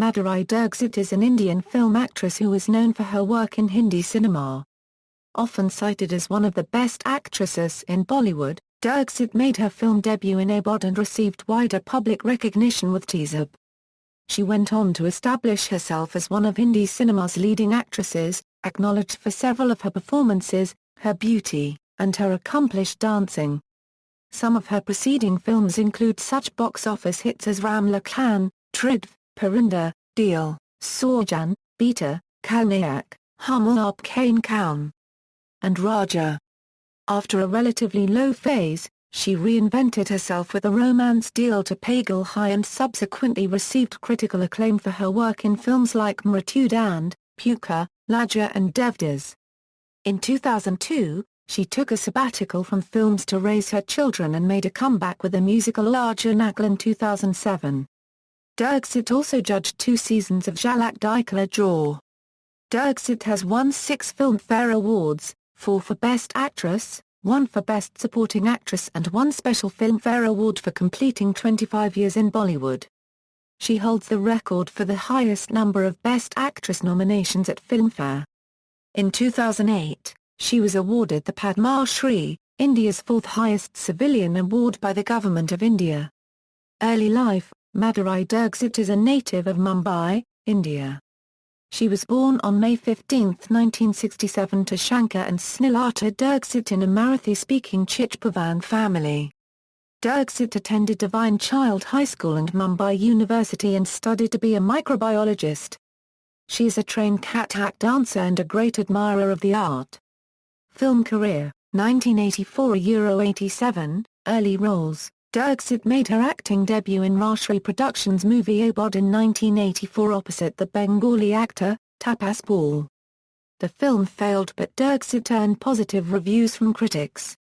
Madhuri Dixit is an Indian film actress who is known for her work in Hindi cinema. Often cited as one of the best actresses in Bollywood, Dixit made her film debut in Abodh and received wider public recognition with Tezaab. She went on to establish herself as one of Hindi cinema's leading actresses, acknowledged for several of her performances, her beauty, and her accomplished dancing. Some of her preceding films include such box office hits as Ram Lakhan, Tridev, Parinda, Dil, Saajan, Khalnayak, Aapke Hain Koun, and Rajya. After a relatively low phase, she reinvented herself with the romance Dil To Pagal Hai and subsequently received critical acclaim for her work in films like Mrityudand, Pukar, Lajja and Devdas. In 2002, she took a sabbatical from films to raise her children and made a comeback with the musical Aaja Nachle in 2007. Dixit also judged 2 seasons of Jhalak Dikhhla Jaa. Dixit has won 6 Filmfare Awards, 4 for Best Actress, 1 for Best Supporting Actress and 1 Special Filmfare Award for completing 25 years in Bollywood. She holds the record for the highest number of Best Actress nominations at Filmfare. In 2008, she was awarded the Padma Shri, India's 4th highest civilian award by the Government of India. Early life: Madhuri Dixit is a native of Mumbai, India. She was born on May 15, 1967 to Shankar and Snilata Dixit in a Marathi-speaking Chitpavan family. Dixit attended Divine Child High School and Mumbai University and studied to be a microbiologist. She is a trained Kathak dancer and a great admirer of the art. Film career: 1984 87, early roles. Dixit made her acting debut in Rashtriya Productions' movie Abodh in 1984 opposite the Bengali actor, Tapas Paul. The film failed but Dixit earned positive reviews from critics.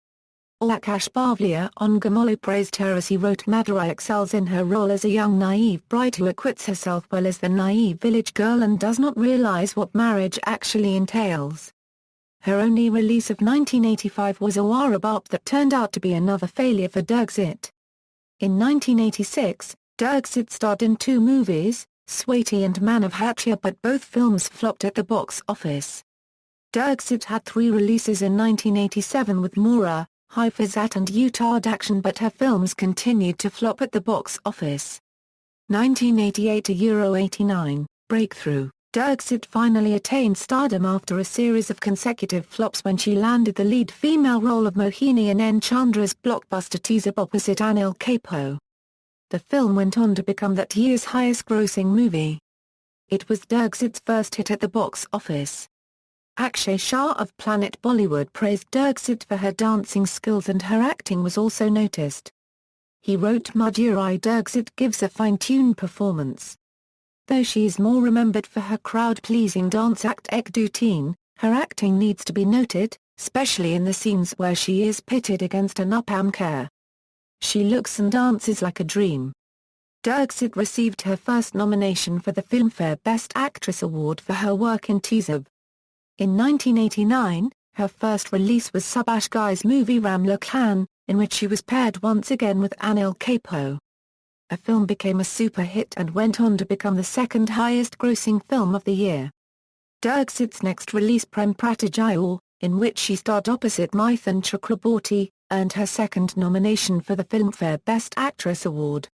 Akash Bavlia on Gamolo praised her as he wrote Madhuri excels in her role as a young naive bride who acquits herself well as the naive village girl and does not realize what marriage actually entails. Her only release of 1985 was Awara Baap that turned out to be another failure for Dixit. In 1986, Dixit starred in 2 movies, Swati and Man of Hatria, but both films flopped at the box office. Dixit had 3 releases in 1987 with Mora, Hifazat and Utard Action, but her films continued to flop at the box office. 1988 to 89, Breakthrough. Dixit finally attained stardom after a series of consecutive flops when she landed the lead female role of Mohini in N. Chandra's blockbuster Tezaab opposite Anil Kapoor. The film went on to become that year's highest-grossing movie. It was Dixit's first hit at the box office. Akshay Shah of Planet Bollywood praised Dixit for her dancing skills and her acting was also noticed. He wrote Madhuri Dixit gives a fine-tuned performance. Though she is more remembered for her crowd-pleasing dance act Ek Do Teen, her acting needs to be noted, especially in the scenes where she is pitted against an upamker. She looks and dances like a dream. Dixit received her first nomination for the Filmfare Best Actress Award for her work in Tezaab. In 1989, her first release was Subhash Ghai's movie Ram Lakhan, in which she was paired once again with Anil Kapoor. The film became a super hit and went on to become the 2nd highest-grossing film of the year. Dixit's next release Prem Pratigya, in which she starred opposite Mithun Chakraborty, earned her 2nd nomination for the Filmfare Best Actress Award.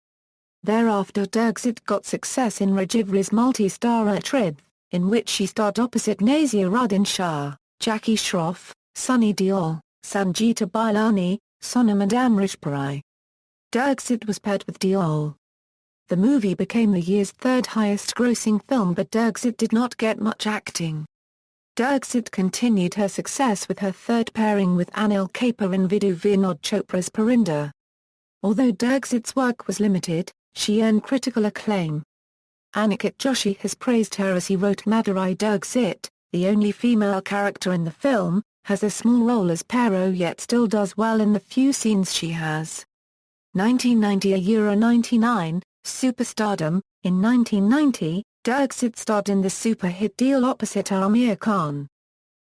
Thereafter Dixit got success in Rajivri's multi-starrer Tridev, in which she starred opposite Naseeruddin Shah, Jackie Shroff, Sunny Deol, Sangeeta Bailani, Sonam and Amrish Puri. Dixit was paired with Deol. The movie became the year's 3rd highest-grossing film but Dixit did not get much acting. Dixit continued her success with her 3rd pairing with Anil Kapoor in Vidhu Vinod Chopra's Parinda. Although Dixit's work was limited, she earned critical acclaim. Aniket Joshi has praised her as he wrote Madhuri Dixit, the only female character in the film, has a small role as Pero yet still does well in the few scenes she has. 1990 99, Superstardom. In 1990, Dixit starred in the super hit Deal opposite Aamir Khan.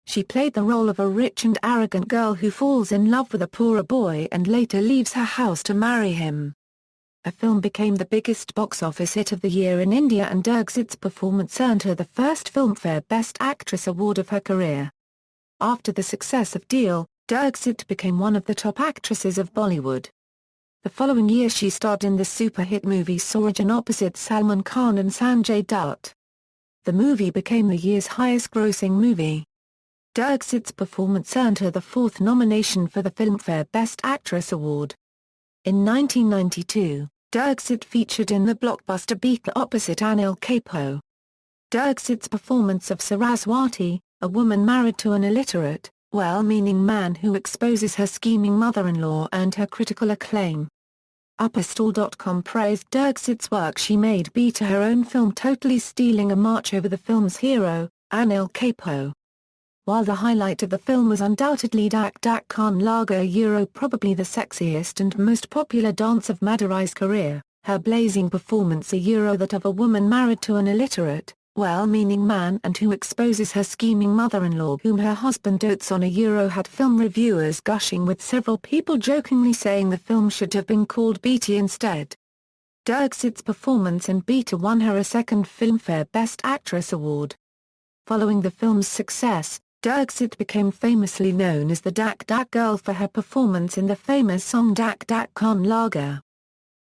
She played the role of a rich and arrogant girl who falls in love with a poorer boy and later leaves her house to marry him. A film became the biggest box office hit of the year in India, and Diksit's performance earned her the first Filmfare Best Actress award of her career. After the success of Dil, Diksit became one of the top actresses of Bollywood. The following year she starred in the super-hit movie Saajan opposite Salman Khan and Sanjay Dutt. The movie became the year's highest-grossing movie. Diksit's performance earned her the fourth nomination for the Filmfare Best Actress award. In 1992, Diksit featured in the blockbuster Pukar opposite Anil Kapoor. Diksit's performance of Saraswati, a woman married to an illiterate, well-meaning man who exposes her scheming mother-in-law, earned her critical acclaim. Upperstall.com praised Diksit's work. She made beat her own film, totally stealing a march over the film's hero, Anil Kapoor. While the highlight of the film was undoubtedly Dak Dak Khanlayak Jaa, probably the sexiest and most popular dance of Madhuri's career, her blazing performance that of a woman married to an illiterate, well-meaning man and who exposes her scheming mother-in-law whom her husband dotes on had film reviewers gushing, with several people jokingly saying the film should have been called Beatty instead. Diksit's performance in Beatty won her a second Filmfare Best Actress award. Following the film's success, Diksit became famously known as the Dak Dak Girl for her performance in the famous song Dak Dak Khanlayak Jaa.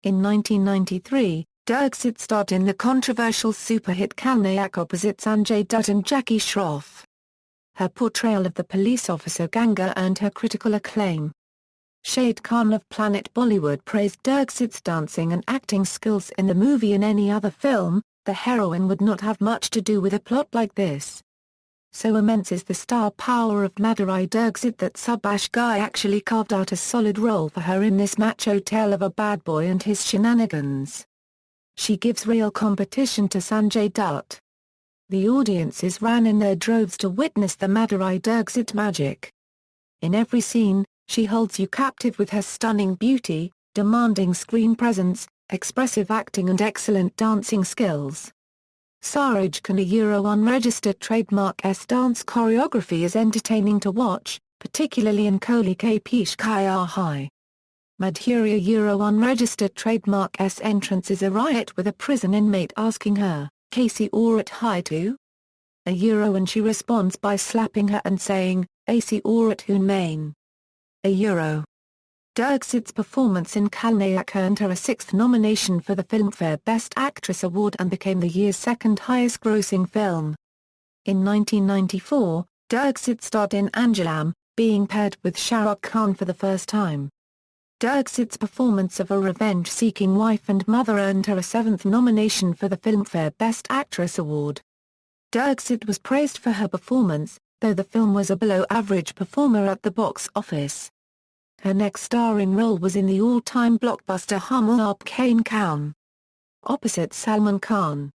In 1993, Diksit starred in the controversial super-hit Khalnayak opposite Sanjay Dutt and Jackie Shroff. Her portrayal of the police officer Ganga earned her critical acclaim. Shahid Khan of Planet Bollywood praised Diksit's dancing and acting skills in the movie. In any other film, the heroine would not have much to do with a plot like this. So immense is the star power of Madhuri Dixit that Subhash Ghai actually carved out a solid role for her in this macho tale of a bad boy and his shenanigans. She gives real competition to Sanjay Dutt. The audiences ran in their droves to witness the Madhuri Dixit magic. In every scene, she holds you captive with her stunning beauty, demanding screen presence, expressive acting and excellent dancing skills. Saroj Khanna unregistered trademark dance choreography is entertaining to watch, particularly in Koli Ke Peesh Kya Hai. Madhuri unregistered trademark entrance is a riot with a prison inmate asking her, "Kaisi Aurat Hai Tu?" And she responds by slapping her and saying, "Aisi Aurat Hun Main." Diksit's performance in Khalnayak earned her a sixth nomination for the Filmfare Best Actress award and became the year's second highest-grossing film. In 1994, Diksit starred in Anjalam, being paired with Shah Rukh Khan for the first time. Diksit's performance of a revenge-seeking wife and mother earned her a seventh nomination for the Filmfare Best Actress award. Diksit was praised for her performance, though the film was a below-average performer at the box office. Her next starring role was in the all-time blockbuster Aapke Hain Koun, opposite Salman Khan.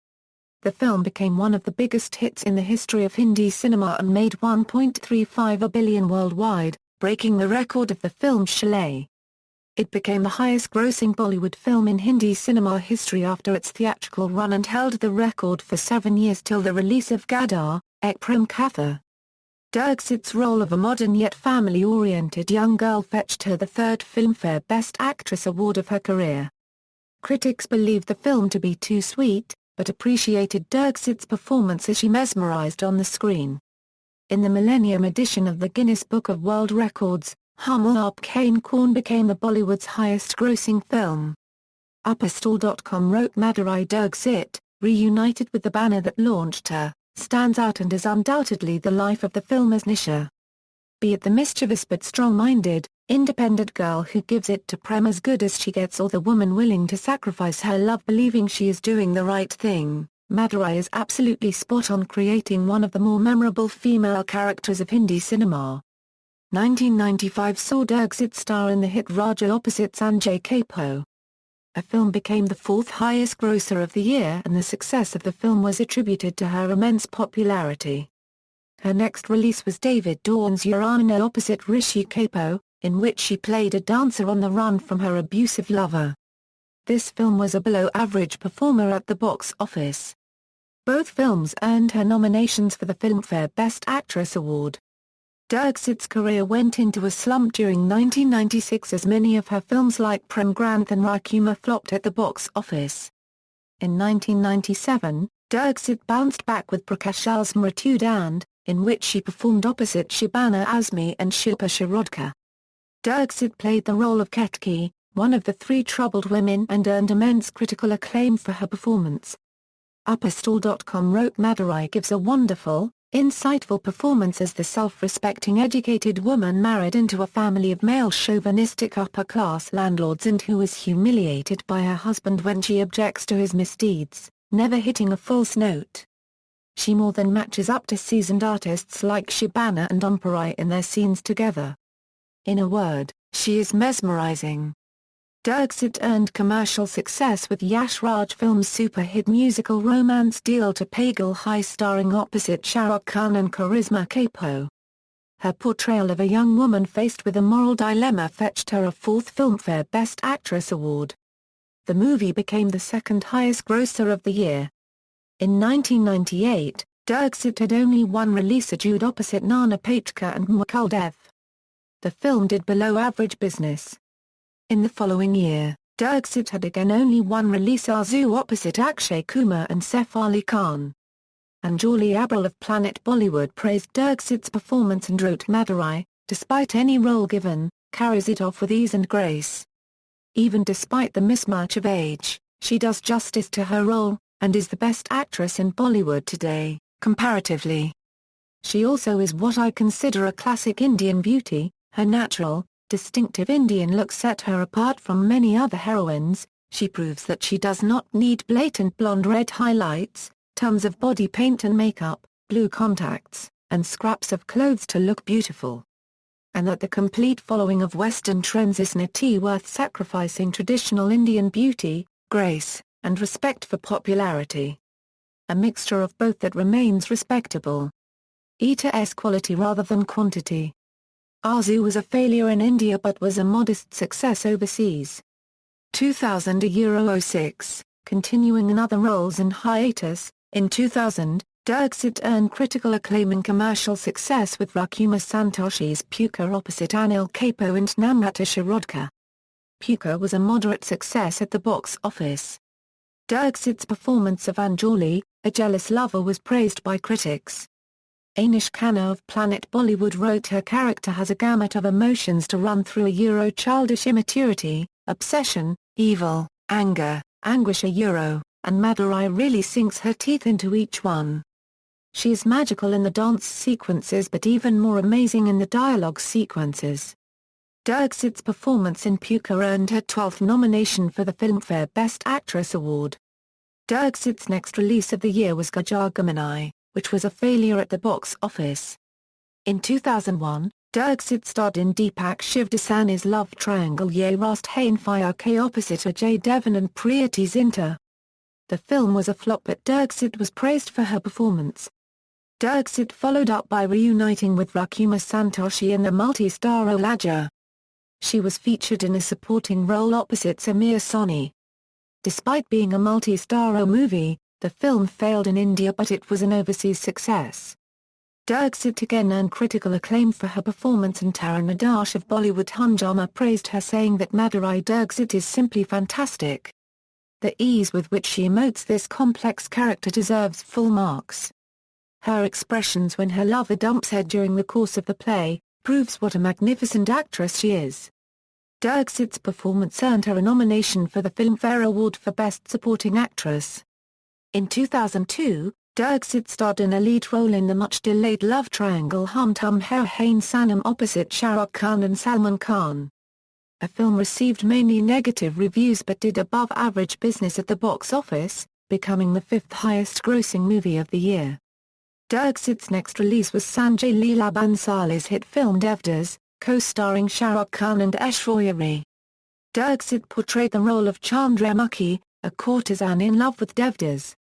The film became one of the biggest hits in the history of Hindi cinema and made $1.35 billion worldwide, breaking the record of the film Shalay. It became the highest-grossing Bollywood film in Hindi cinema history after its theatrical run and held the record for 7 years till the release of Gadar, Ek Prem Katha. Diksit's role of a modern yet family-oriented young girl fetched her the third Filmfare Best Actress award of her career. Critics believed the film to be too sweet, but appreciated Diksit's performance as she mesmerized on the screen. In the Millennium edition of the Guinness Book of World Records, Aapke Hain Koun became the Bollywood's highest-grossing film. Upperstall.com wrote Madhuri Dixit, reunited with the banner that launched her, stands out and is undoubtedly the life of the film as Nisha. Be it the mischievous but strong-minded, independent girl who gives it to Prem as good as she gets, or the woman willing to sacrifice her love believing she is doing the right thing, Madhuri is absolutely spot on, creating one of the more memorable female characters of Hindi cinema. 1995 saw Dixit star in the hit Raja opposite Sanjay Kapoor. The film became the fourth highest grosser of the year, and the success of the film was attributed to her immense popularity. Her next release was David Dawn's Urana opposite Rishi Kapoor, in which she played a dancer on the run from her abusive lover. This film was a below-average performer at the box office. Both films earned her nominations for the Filmfare Best Actress award. Dirksit's career went into a slump during 1996 as many of her films like Prem Granth and Raikuma flopped at the box office. In 1997, Dirksit bounced back with Prakash Ral's Mrityudand, in which she performed opposite Shabana Azmi and Shilpa Shirodkar. Dirksit played the role of Ketki, one of the three troubled women, and earned immense critical acclaim for her performance. Upperstall.com wrote Madhuri gives a wonderful, insightful performance as the self-respecting educated woman married into a family of male chauvinistic upper-class landlords and who is humiliated by her husband when she objects to his misdeeds, never hitting a false note. She more than matches up to seasoned artists like Shabana and Umparai in their scenes together. In a word, she is mesmerizing. Dirksit earned commercial success with Yash Raj Films' super-hit musical romance Dil To Pagal Hai starring opposite Shah Rukh Khan and Karisma Kapoor. Her portrayal of a young woman faced with a moral dilemma fetched her a 4th Filmfare Best Actress award. The movie became the second highest grosser of the year. In 1998, Dirksit had only one release adjude opposite Nana Patekar and Mukul Dev. The film did below-average business. In the following year, Dirksit had again only one release Arzu opposite Akshay Kumar and Saif Ali Khan. Anjali Abral of Planet Bollywood praised Dirksit's performance and wrote Madhuri, despite any role given, carries it off with ease and grace. Even despite the mismatch of age, she does justice to her role, and is the best actress in Bollywood today, comparatively. She also is what I consider a classic Indian beauty. Her natural, distinctive Indian look set her apart from many other heroines. She proves that she does not need blatant blonde red highlights, tons of body paint and makeup, blue contacts, and scraps of clothes to look beautiful. And that the complete following of Western trends is not worth sacrificing traditional Indian beauty, grace, and respect for popularity. A mixture of both that remains respectable. Eaters quality rather than quantity. Arzu was a failure in India but was a modest success overseas. 2000 €06, continuing in other roles in hiatus. In 2000, Dirksit earned critical acclaim and commercial success with Rakuma Santoshi's Pukar opposite Anil Kapoor and Namrata Shirodkar. Pukar was a moderate success at the box office. Dirksit's performance of Anjali, a jealous lover, was praised by critics. Anish Khanna of Planet Bollywood wrote her character has a gamut of emotions to run through a childish immaturity, obsession, evil, anger, anguish and Madhuri really sinks her teeth into each one. She is magical in the dance sequences but even more amazing in the dialogue sequences. Dirksit's performance in Pukar earned her 12th nomination for the Filmfare Best Actress Award. Dirksit's next release of the year was Gajagamani, which was a failure at the box office. In 2001, Dirksit starred in Deepak Shivdasani's love triangle Ye Rast Hain Ke opposite Ajay Devgan and Preeti Zinta. The film was a flop but Dirksit was praised for her performance. Dirksit followed up by reuniting with Rakuma Santoshi in the multi-starro Lajja. She was featured in a supporting role opposite Samir Soni. Despite being a multi-starro movie, the film failed in India but it was an overseas success. Dirksit again earned critical acclaim for her performance and Taran Adarsh of Bollywood Hungama praised her saying that Madhuri Dirksit is simply fantastic. The ease with which she emotes this complex character deserves full marks. Her expressions when her lover dumps her during the course of the play, proves what a magnificent actress she is. Dirksit's performance earned her a nomination for the Filmfare Award for Best Supporting Actress. In 2002, Dirksit starred in a lead role in the much-delayed love triangle Hum Tum Hai Hain Sanam opposite Shah Rukh Khan and Salman Khan. The film received mainly negative reviews but did above-average business at the box office, becoming the 5th highest-grossing movie of the year. Dirksit's next release was Sanjay Leela Bhansali's hit film Devdas, co-starring Shah Rukh Khan and Aishwarya Rai. Dirksit portrayed the role of Chandramukhi, a courtesan in love with Devdas.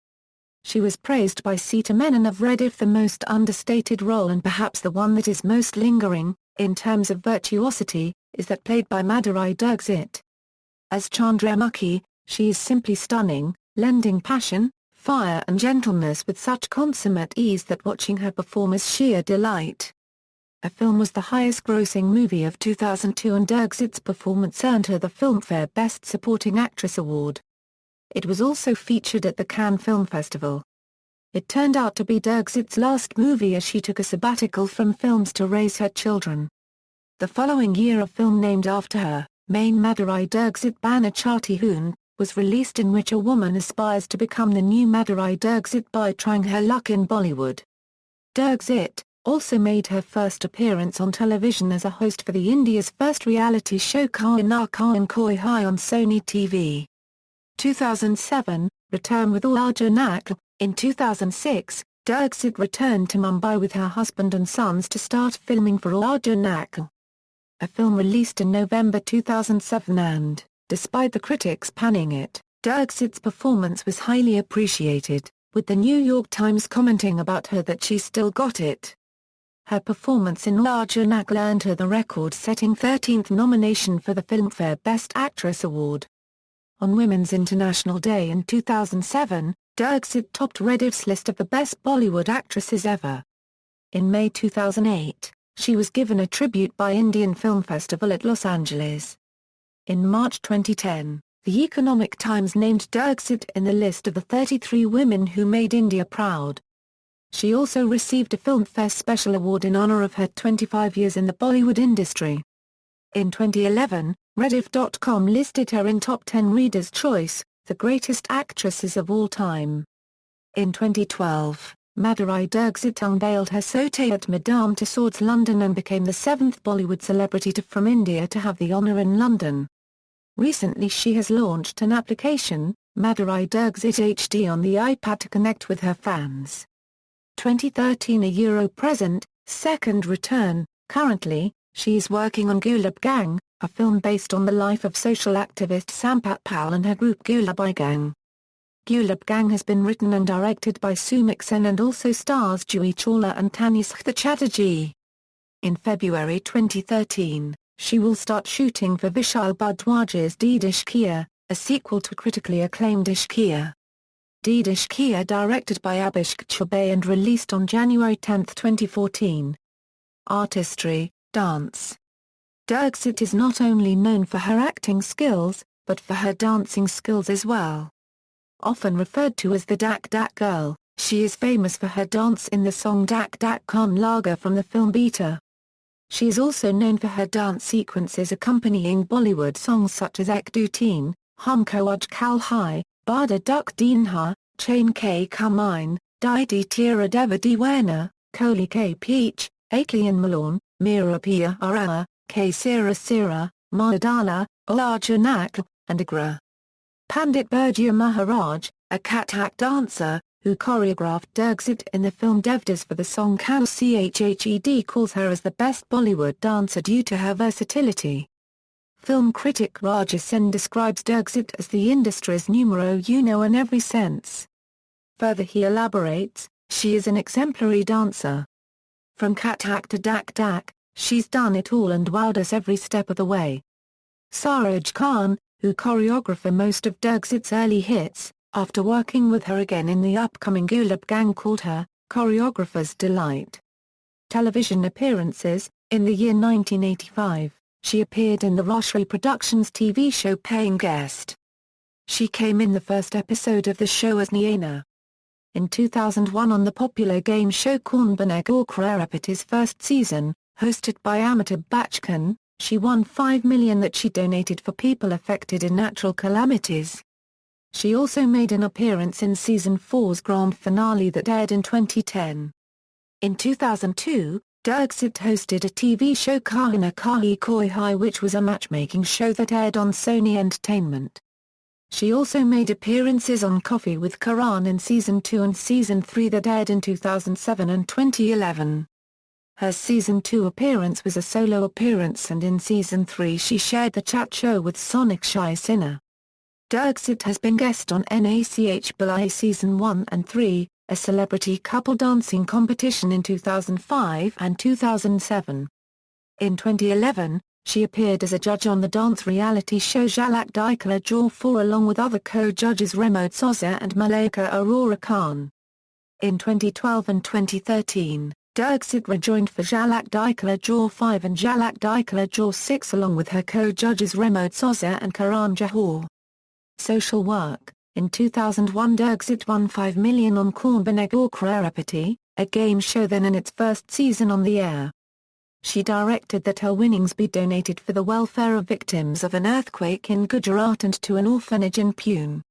She was praised by Sita Menon of Rediff the most understated role and perhaps the one that is most lingering, in terms of virtuosity, is that played by Madhuri Dirksit. As Chandramukhi, she is simply stunning, lending passion, fire and gentleness with such consummate ease that watching her perform is sheer delight. A film was the highest-grossing movie of 2002 and Diksit's performance earned her the Filmfare Best Supporting Actress award. It was also featured at the Cannes Film Festival. It turned out to be Diksit's last movie as she took a sabbatical from films to raise her children. The following year a film named after her, Main Madhuri Dixit Bana Chati Hoon, was released in which a woman aspires to become the new Madhuri Dixit by trying her luck in Bollywood. Dixit also made her first appearance on television as a host for the India's first reality show Khalnayak Hain Koun on Sony TV. 2007, Return with Aaja Nachle. In 2006, Dixit returned to Mumbai with her husband and sons to start filming for Aaja Nachle, a film released in November 2007 and, despite the critics panning it, Dixit's performance was highly appreciated, with the New York Times commenting about her that she still got it. Her performance in Aaja Nachle earned her the record-setting 13th nomination for the Filmfare Best Actress Award. On Women's International Day in 2007, Dixit topped Reddit's list of the best Bollywood actresses ever. In May 2008, she was given a tribute by Indian Film Festival at Los Angeles. In March 2010, The Economic Times named Dixit in the list of the 33 women who made India proud. She also received a Filmfare Special Award in honor of her 25 years in the Bollywood industry. In 2011, Rediff.com listed her in Top 10 Reader's Choice, the greatest actresses of all time. In 2012, Madhuri Dixit unveiled her Sote at Madame Tussauds London and became the 7th Bollywood celebrity from India to have the honour in London. Recently she has launched an application, Madhuri Dixit HD, on the iPad to connect with her fans. 2013 A Euro Present, Second Return. Currently, she is working on Gulab Gang, a film based on the life of social activist Sampat Pal and her group Gulab Gang. Gulab Gang has been written and directed by Sumik Sen and also stars Juhi Chawla and Tanishq Chatterjee. In February 2013, she will start shooting for Vishal Bhardwaj's Deed Ishqiya, a sequel to critically acclaimed Ishqiya. Deed Ishqiya, directed by Abhishek Chaubey and released on January 10, 2014. Artistry, Dance. Dixit is not only known for her acting skills, but for her dancing skills as well. Often referred to as the Dak Dak Girl, she is famous for her dance in the song Dak Dak Khan Laga from the film Beta. She is also known for her dance sequences accompanying Bollywood songs such as Ek Do Teen, Humko Aaj Kal Hai, Bada Duk Dinha, Chain K Kamine, Didi Tira Deva Diwana, Koli K Peach, Aklian Malorn, Mira Pia Ara, K Sira Sira, Maladala, Aaja Nachle, and Agra. Pandit Burjia Maharaj, a Kathak dancer, who choreographed Dixit in the film Devdas for the song Cow Ched, calls her as the best Bollywood dancer due to her versatility. Film critic Raja Sen describes Dixit as the industry's numero uno in every sense. Further he elaborates, she is an exemplary dancer. From Kathak to Dak Dak, she's done it all and wowed us every step of the way. Saraj Khan, who choreographed most of Dixit's early hits, after working with her again in the upcoming Gulab Gang, called her choreographer's delight. Television appearances. In the year 1985, she appeared in the Roshri Productions TV show Paying Guest. She came in the first episode of the show as Naina. In 2001 on the popular game show Kaun Banega Crorepati's first season, hosted by Amitabh Bachchan, she won $5 million that she donated for people affected in natural calamities. She also made an appearance in Season 4's grand finale that aired in 2010. In 2002, Dixit hosted a TV show Khalnayak Hain Koun, which was a matchmaking show that aired on Sony Entertainment. She also made appearances on Coffee with Karan in Season 2 and Season 3 that aired in 2007 and 2011. Her Season 2 appearance was a solo appearance, and in Season 3 she shared the chat show with Sonik Shai Sinha. Dixit has been guest on Nach Balai Season 1 and 3, a celebrity couple dancing competition in 2005 and 2007. In 2011, she appeared as a judge on the dance reality show Jhalak Dikhhla Jaa 4 along with other co-judges Remo Souza and Malaika Aurora Khan. In 2012 and 2013, Dixit rejoined for Jhalak Dikhhla Jaa 5 and Jhalak Dikhhla Jaa 6 along with her co-judges Pramod Saza and Karan Johar. Social work. In 2001 Dixit won 5 million on Kaun Banega Crorepati, a game show then in its first season on the air. She directed that her winnings be donated for the welfare of victims of an earthquake in Gujarat and to an orphanage in Pune.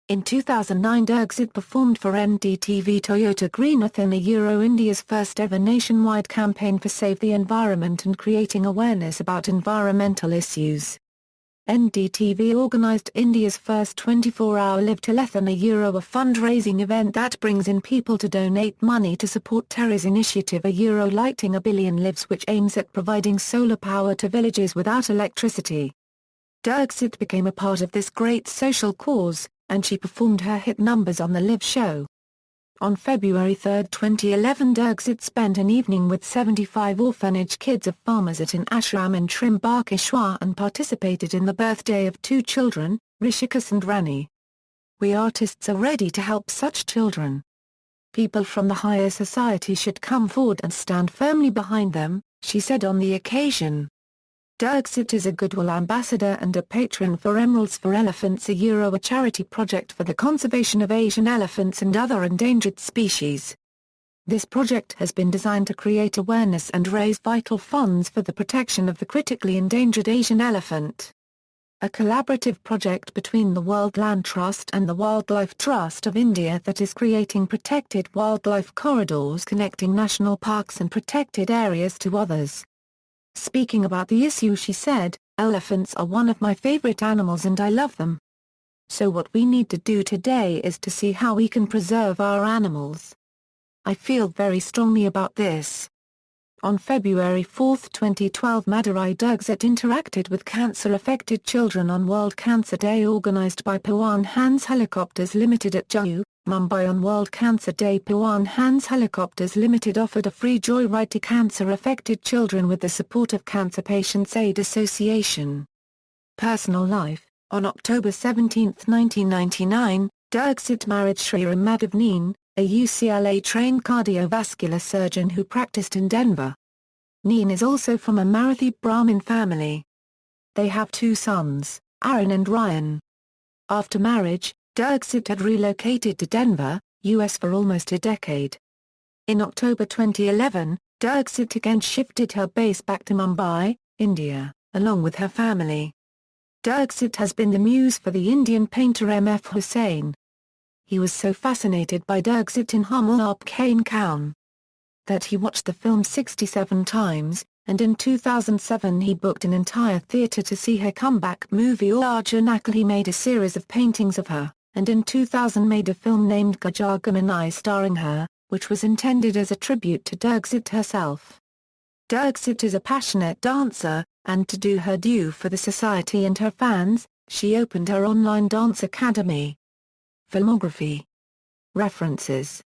In 2009 Dixit performed for NDTV Toyota Greenathon India's first ever nationwide campaign for Save the Environment and creating awareness about environmental issues. NDTV organised India's first 24-hour live telethon a fundraising event that brings in people to donate money to support Terra's initiative lighting a billion lives which aims at providing solar power to villages without electricity. Dixit became a part of this great social cause, and she performed her hit numbers on the live show. On February 3, 2011 Dixit spent an evening with 75 orphanage kids of farmers at an ashram in Trimbakeshwar and participated in the birthday of 2 children, Rishikesh and Rani. We artists are ready to help such children. People from the higher society should come forward and stand firmly behind them, she said on the occasion. Dixit is a Goodwill Ambassador and a patron for Emeralds for Elephants a charity project for the conservation of Asian elephants and other endangered species. This project has been designed to create awareness and raise vital funds for the protection of the critically endangered Asian elephant. A collaborative project between the World Land Trust and the Wildlife Trust of India that is creating protected wildlife corridors connecting national parks and protected areas to others. Speaking about the issue she said, "Elephants are one of my favorite animals and I love them. So what we need to do today is to see how we can preserve our animals. I feel very strongly about this." On February 4, 2012 Madhuri Dixit interacted with cancer-affected children on World Cancer Day organised by Pawan Hans Helicopters Limited at Juhu, Mumbai. On World Cancer Day Pawan Hans Helicopters Limited offered a free joyride to cancer-affected children with the support of Cancer Patients Aid Association. Personal life. On October 17, 1999, Dixit married Sri Ram Madhav, a UCLA-trained cardiovascular surgeon who practiced in Denver. Neen is also from a Marathi Brahmin family. They have 2 sons, Aaron and Ryan. After marriage, Dixit had relocated to Denver, U.S. for almost a decade. In October 2011, Dixit again shifted her base back to Mumbai, India, along with her family. Dixit has been the muse for the Indian painter M.F. Hussain. He was so fascinated by Dixit in Aapke Hain Koun that he watched the film 67 times, and in 2007 he booked an entire theatre to see her comeback movie Aaja Nachle. He made a series of paintings of her, and in 2000 made a film named Gajagamani starring her, which was intended as a tribute to Dixit herself. Dixit is a passionate dancer, and to do her due for the society and her fans, she opened her online dance academy. Filmography. References.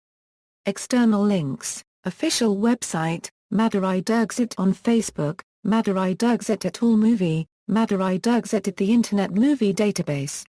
External links. Official website, Madhuri Dixit on Facebook, Madhuri Dixit at All Movie, Madhuri Dixit at the Internet Movie Database.